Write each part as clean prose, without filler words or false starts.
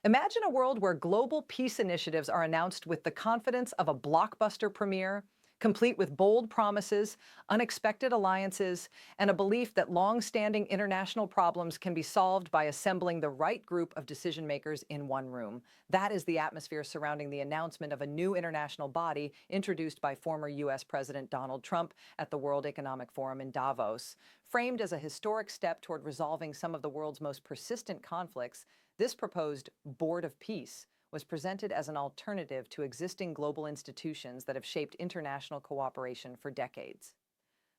Imagine a world where global peace initiatives are announced with the confidence of a blockbuster premiere, complete with bold promises, unexpected alliances, and a belief that long-standing international problems can be solved by assembling the right group of decision makers in one room. That is the atmosphere surrounding the announcement of a new international body introduced by former U.S. President Donald Trump at the World Economic Forum in Davos. Framed as a historic step toward resolving some of the world's most persistent conflicts, this proposed Board of Peace was presented as an alternative to existing global institutions that have shaped international cooperation for decades.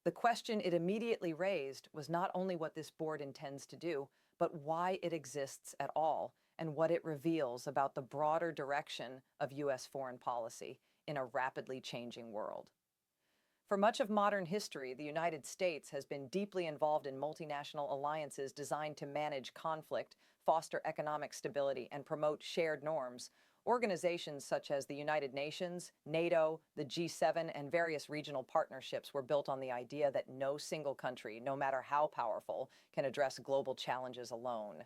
The question it immediately raised was not only what this board intends to do, but why it exists at all and what it reveals about the broader direction of U.S. foreign policy in a rapidly changing world. For much of modern history, the United States has been deeply involved in multinational alliances designed to manage conflict, foster economic stability, and promote shared norms. Organizations such as the United Nations, NATO, the G7, and various regional partnerships were built on the idea that no single country, no matter how powerful, can address global challenges alone.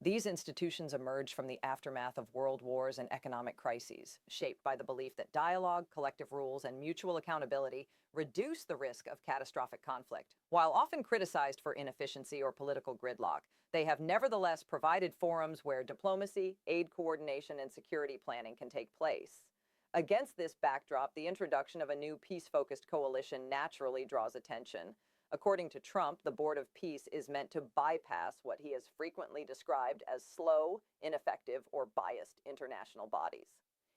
These institutions emerged from the aftermath of world wars and economic crises, shaped by the belief that dialogue, collective rules, and mutual accountability reduce the risk of catastrophic conflict. While often criticized for inefficiency or political gridlock, they have nevertheless provided forums where diplomacy, aid coordination, and security planning can take place. Against this backdrop, the introduction of a new peace-focused coalition naturally draws attention. According to Trump, the Board of Peace is meant to bypass what he has frequently described as slow, ineffective, or biased international bodies.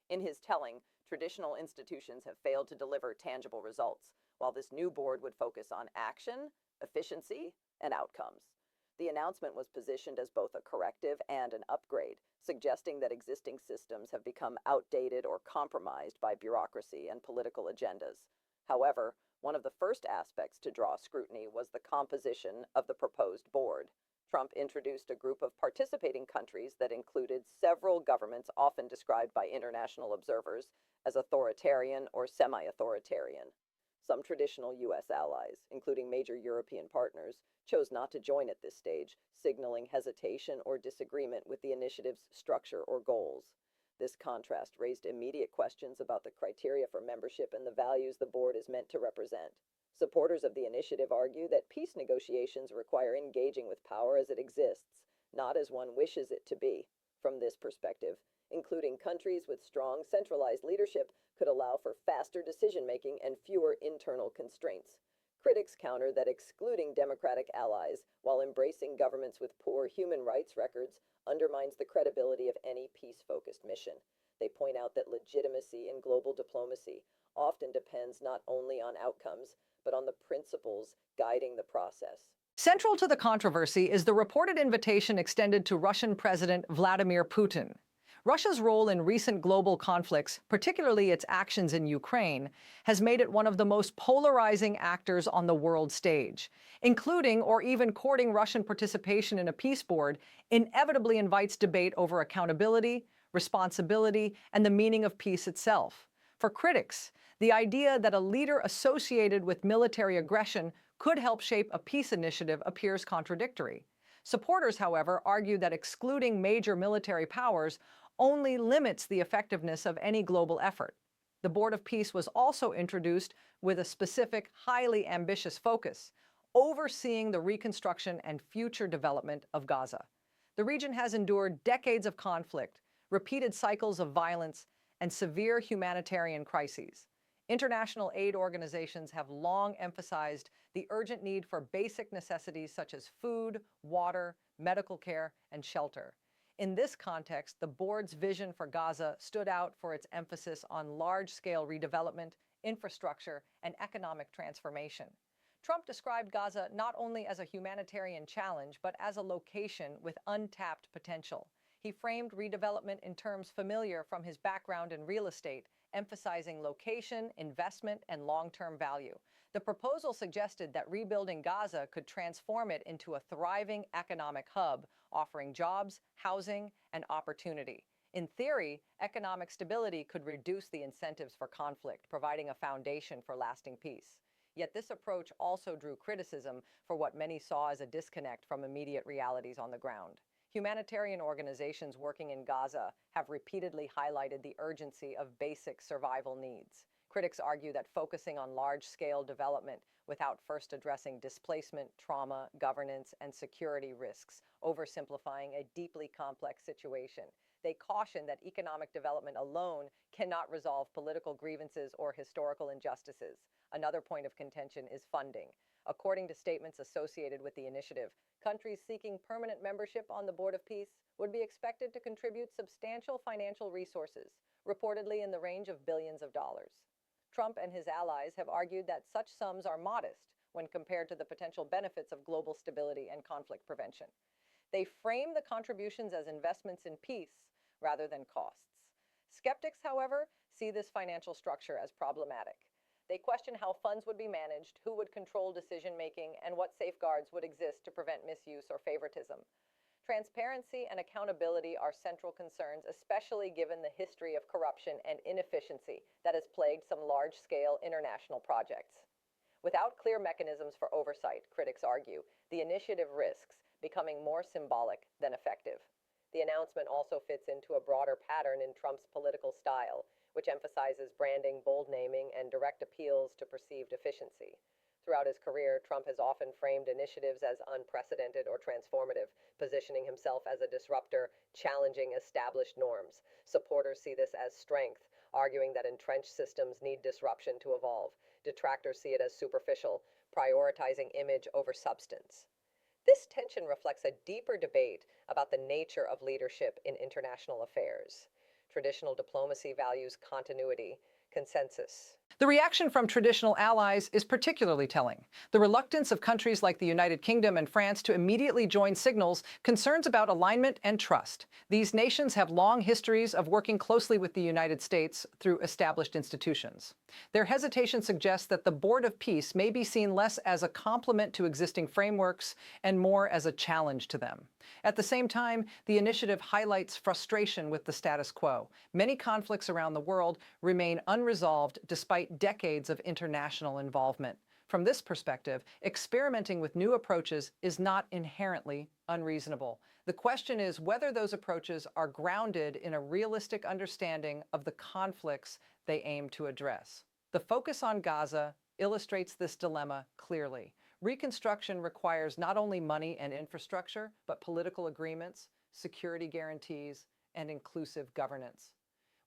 In his telling, traditional institutions have failed to deliver tangible results, while this new board would focus on action, efficiency, and outcomes. The announcement was positioned as both a corrective and an upgrade, suggesting that existing systems have become outdated or compromised by bureaucracy and political agendas. However, one of the first aspects to draw scrutiny was the composition of the proposed board. Trump introduced a group of participating countries that included several governments often described by international observers as authoritarian or semi-authoritarian. Some traditional U.S. allies, including major European partners, chose not to join at this stage, signaling hesitation or disagreement with the initiative's structure or goals. This contrast raised immediate questions about the criteria for membership and the values the board is meant to represent. Supporters of the initiative argue that peace negotiations require engaging with power as it exists, not as one wishes it to be. From this perspective, including countries with strong centralized leadership could allow for faster decision-making and fewer internal constraints. Critics counter that excluding democratic allies while embracing governments with poor human rights records undermines the credibility of any peace-focused mission. They point out that legitimacy in global diplomacy often depends not only on outcomes, but on the principles guiding the process. Central to the controversy is the reported invitation extended to Russian President Vladimir Putin. Russia's role in recent global conflicts, particularly its actions in Ukraine, has made it one of the most polarizing actors on the world stage. Including or even courting Russian participation in a peace board inevitably invites debate over accountability, responsibility, and the meaning of peace itself. For critics, the idea that a leader associated with military aggression could help shape a peace initiative appears contradictory. Supporters, however, argue that excluding major military powers only limits the effectiveness of any global effort. The Board of Peace was also introduced with a specific, highly ambitious focus, overseeing the reconstruction and future development of Gaza. The region has endured decades of conflict, repeated cycles of violence, and severe humanitarian crises. International aid organizations have long emphasized the urgent need for basic necessities such as food, water, medical care, and shelter. In this context, the board's vision for Gaza stood out for its emphasis on large-scale redevelopment, infrastructure, and economic transformation. Trump described Gaza not only as a humanitarian challenge, but as a location with untapped potential. He framed redevelopment in terms familiar from his background in real estate, emphasizing location, investment, and long-term value. The proposal suggested that rebuilding Gaza could transform it into a thriving economic hub, offering jobs, housing, and opportunity. In theory, economic stability could reduce the incentives for conflict, providing a foundation for lasting peace. Yet this approach also drew criticism for what many saw as a disconnect from immediate realities on the ground. Humanitarian organizations working in Gaza have repeatedly highlighted the urgency of basic survival needs. Critics argue that focusing on large-scale development without first addressing displacement, trauma, governance, and security risks, oversimplifying a deeply complex situation. They caution that economic development alone cannot resolve political grievances or historical injustices. Another point of contention is funding. According to statements associated with the initiative, countries seeking permanent membership on the Board of Peace would be expected to contribute substantial financial resources, reportedly in the range of billions of dollars. Trump and his allies have argued that such sums are modest when compared to the potential benefits of global stability and conflict prevention. They frame the contributions as investments in peace rather than costs. Skeptics, however, see this financial structure as problematic. They question how funds would be managed, who would control decision-making, and what safeguards would exist to prevent misuse or favoritism. Transparency and accountability are central concerns, especially given the history of corruption and inefficiency that has plagued some large-scale international projects. Without clear mechanisms for oversight, critics argue, the initiative risks becoming more symbolic than effective. The announcement also fits into a broader pattern in Trump's political style, which emphasizes branding, bold naming, and direct appeals to perceived efficiency. Throughout his career, Trump has often framed initiatives as unprecedented or transformative, positioning himself as a disruptor, challenging established norms. Supporters see this as strength, arguing that entrenched systems need disruption to evolve. Detractors see it as superficial, prioritizing image over substance. This tension reflects a deeper debate about the nature of leadership in international affairs. Traditional diplomacy values continuity, consensus. The reaction from traditional allies is particularly telling. The reluctance of countries like the United Kingdom and France to immediately join signals concerns about alignment and trust. These nations have long histories of working closely with the United States through established institutions. Their hesitation suggests that the Board of Peace may be seen less as a complement to existing frameworks and more as a challenge to them. At the same time, the initiative highlights frustration with the status quo. Many conflicts around the world remain unresolved despite decades of international involvement. From this perspective, experimenting with new approaches is not inherently unreasonable. The question is whether those approaches are grounded in a realistic understanding of the conflicts they aim to address. The focus on Gaza illustrates this dilemma clearly. Reconstruction requires not only money and infrastructure, but political agreements, security guarantees, and inclusive governance.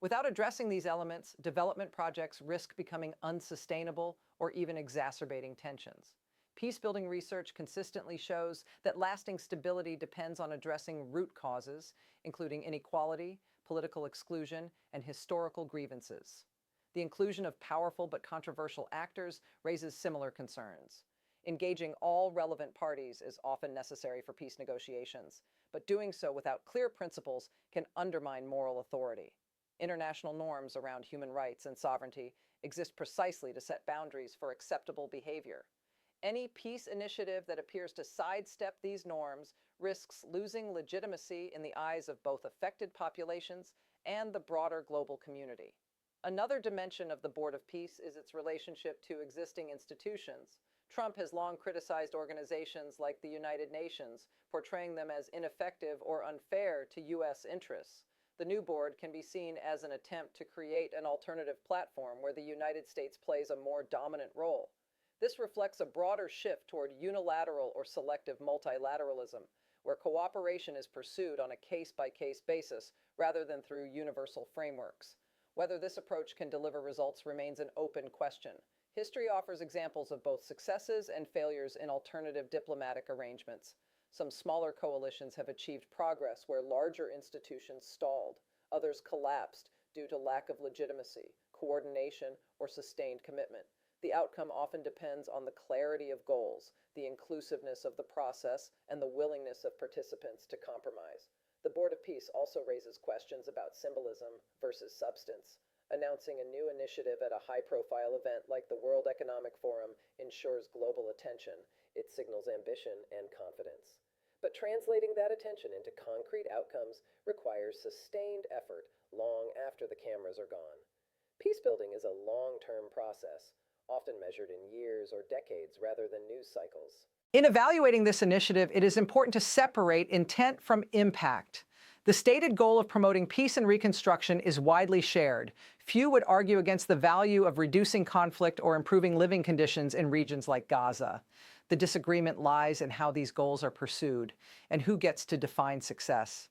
Without addressing these elements, development projects risk becoming unsustainable or even exacerbating tensions. Peacebuilding research consistently shows that lasting stability depends on addressing root causes, including inequality, political exclusion, and historical grievances. The inclusion of powerful but controversial actors raises similar concerns. Engaging all relevant parties is often necessary for peace negotiations, but doing so without clear principles can undermine moral authority. International norms around human rights and sovereignty exist precisely to set boundaries for acceptable behavior. Any peace initiative that appears to sidestep these norms risks losing legitimacy in the eyes of both affected populations and the broader global community. Another dimension of the Board of Peace is its relationship to existing institutions. Trump has long criticized organizations like the United Nations, portraying them as ineffective or unfair to U.S. interests. The new board can be seen as an attempt to create an alternative platform where the United States plays a more dominant role. This reflects a broader shift toward unilateral or selective multilateralism, where cooperation is pursued on a case-by-case basis rather than through universal frameworks. Whether this approach can deliver results remains an open question. History offers examples of both successes and failures in alternative diplomatic arrangements. Some smaller coalitions have achieved progress where larger institutions stalled. Others collapsed due to lack of legitimacy, coordination, or sustained commitment. The outcome often depends on the clarity of goals, the inclusiveness of the process, and the willingness of participants to compromise. The Board of Peace also raises questions about symbolism versus substance. Announcing a new initiative at a high-profile event like the World Economic Forum ensures global attention. It signals ambition and confidence. But translating that attention into concrete outcomes requires sustained effort long after the cameras are gone. Peacebuilding is a long-term process, often measured in years or decades rather than news cycles. In evaluating this initiative, it is important to separate intent from impact. The stated goal of promoting peace and reconstruction is widely shared. Few would argue against the value of reducing conflict or improving living conditions in regions like Gaza. The disagreement lies in how these goals are pursued and who gets to define success.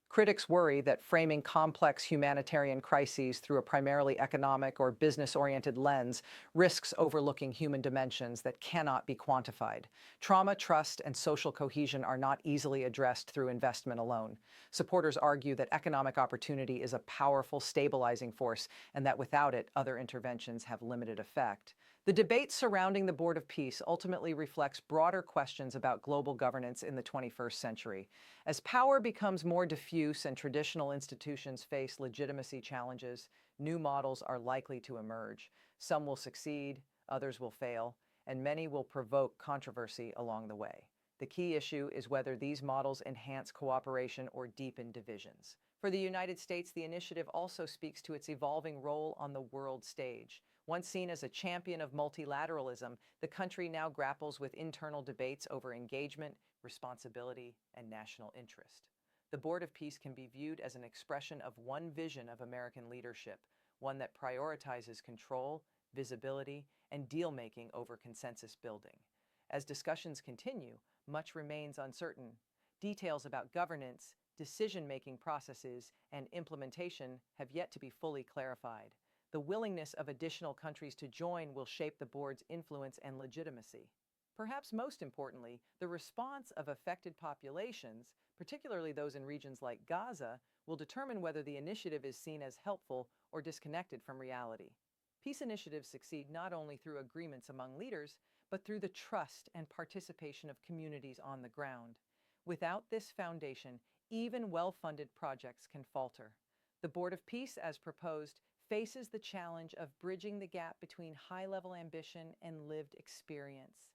Critics worry that framing complex humanitarian crises through a primarily economic or business-oriented lens risks overlooking human dimensions that cannot be quantified. Trauma, trust, and social cohesion are not easily addressed through investment alone. Supporters argue that economic opportunity is a powerful stabilizing force and that without it, other interventions have limited effect. The debate surrounding the Board of Peace ultimately reflects broader questions about global governance in the 21st century. As power becomes more diffuse and traditional institutions face legitimacy challenges, new models are likely to emerge. Some will succeed, others will fail, and many will provoke controversy along the way. The key issue is whether these models enhance cooperation or deepen divisions. For the United States, the initiative also speaks to its evolving role on the world stage. Once seen as a champion of multilateralism, the country now grapples with internal debates over engagement, responsibility, and national interest. The Board of Peace can be viewed as an expression of one vision of American leadership, one that prioritizes control, visibility, and deal-making over consensus building. As discussions continue, much remains uncertain. Details about governance, decision-making processes, and implementation have yet to be fully clarified. The willingness of additional countries to join will shape the board's influence and legitimacy. Perhaps most importantly, the response of affected populations, particularly those in regions like Gaza, will determine whether the initiative is seen as helpful or disconnected from reality. Peace initiatives succeed not only through agreements among leaders, but through the trust and participation of communities on the ground. Without this foundation, even well-funded projects can falter. The Board of Peace, as proposed, faces the challenge of bridging the gap between high-level ambition and lived experience.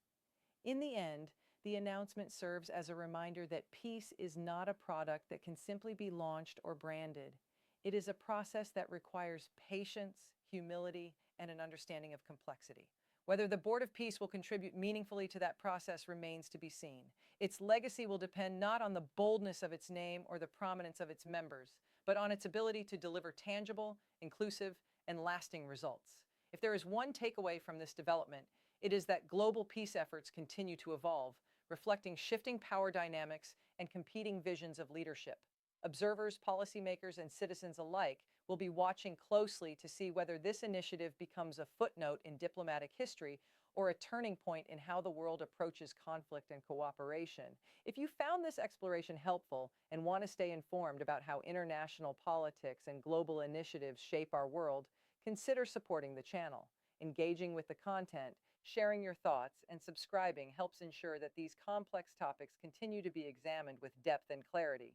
In the end, the announcement serves as a reminder that peace is not a product that can simply be launched or branded. It is a process that requires patience, humility, and an understanding of complexity. Whether the Board of Peace will contribute meaningfully to that process remains to be seen. Its legacy will depend not on the boldness of its name or the prominence of its members, but on its ability to deliver tangible, inclusive, and lasting results. If there is one takeaway from this development, it is that global peace efforts continue to evolve, reflecting shifting power dynamics and competing visions of leadership. Observers, policymakers, and citizens alike will be watching closely to see whether this initiative becomes a footnote in diplomatic history or a turning point in how the world approaches conflict and cooperation. If you found this exploration helpful and want to stay informed about how international politics and global initiatives shape our world, consider supporting the channel. Engaging with the content, sharing your thoughts, and subscribing helps ensure that these complex topics continue to be examined with depth and clarity.